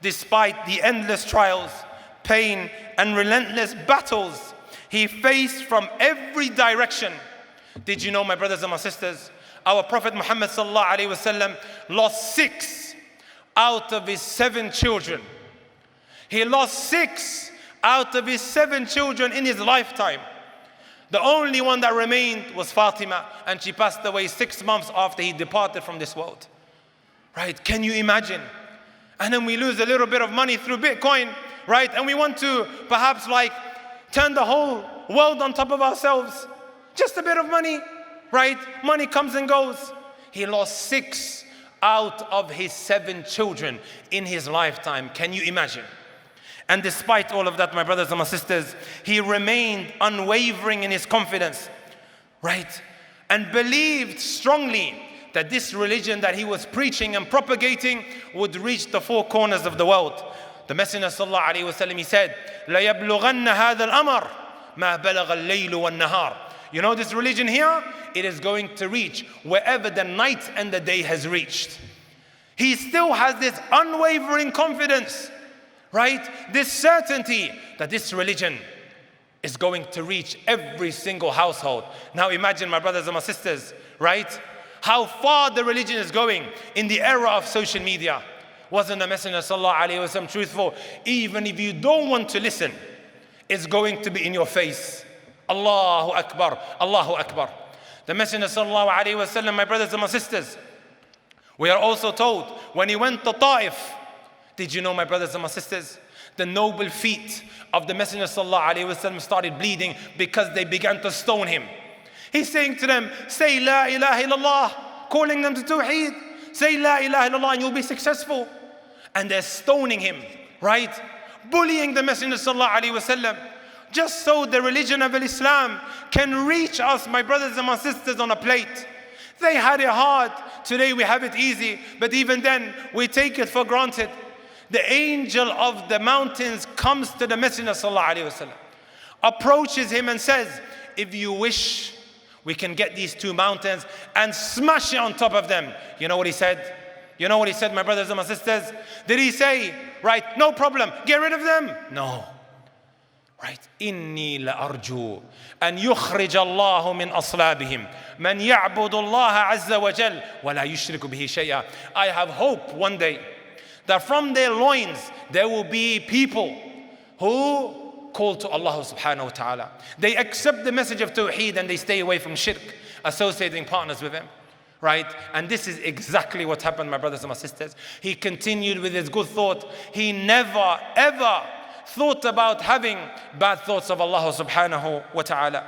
despite the endless trials, pain, and relentless battles he faced from every direction. Did you know, my brothers and my sisters, our Prophet Muhammad sallallahu alaihi wasallam lost 6 out of his 7 children. He lost 6 out of his 7 children in his lifetime. The only one that remained was Fatima, and she passed away 6 months after he departed from this world. Right? Can you imagine? And then we lose a little bit of money through Bitcoin, right? And we want to perhaps turn the whole world on top of ourselves. Just a bit of money, right? Money comes and goes. He lost 6 out of his 7 children in his lifetime. Can you imagine? And despite all of that, my brothers and my sisters, he remained unwavering in his confidence, right? And believed strongly that this religion that he was preaching and propagating would reach the 4 corners of the world. The Messenger sallallahu alaihi wasallam, he said, "La yablughanna hadha al-amr ma balagha al-layl wan-nahar." You know this religion here? It is going to reach wherever the night and the day has reached. He still has this unwavering confidence, right? This certainty that this religion is going to reach every single household. Now imagine, my brothers and my sisters, right? How far the religion is going in the era of social media. Wasn't the Messenger sallallahu alaihi wasallam truthful? Even if you don't want to listen, it's going to be in your face. Allahu Akbar, Allahu Akbar. The Messenger sallallahu alaihi wasallam, my brothers and my sisters, we are also told when he went to Ta'if, did you know, my brothers and my sisters, the noble feet of the Messenger sallallahu alaihi wasallam started bleeding because they began to stone him. He's saying to them, say La ilaha illallah, calling them to Tawheed. Say La ilaha illallah and you'll be successful. And they're stoning him, right? Bullying the Messenger sallallahu alaihi wasallam. Just so the religion of Islam can reach us, my brothers and my sisters, on a plate. They had it hard. Today we have it easy. But even then, we take it for granted. The angel of the mountains comes to the Messenger sallallahu alaihi wasallam, approaches him and says, if you wish, we can get these 2 mountains and smash it on top of them. You know what he said? You know what he said, my brothers and my sisters? Did he say, right, no problem, get rid of them? No. Right? Inni la arju an yukhrij Allahu min aslabihim man ya'budu Allah azza wa jal wa la yushriku bihi shay'a. I have hope one day that from their loins there will be people who call to Allah subhanahu wa ta'ala. They accept the message of Tawheed and they stay away from shirk, associating partners with him. Right? And this is exactly what happened, my brothers and my sisters. He continued with his good thought. He never ever thought about having bad thoughts of Allah subhanahu wa ta'ala.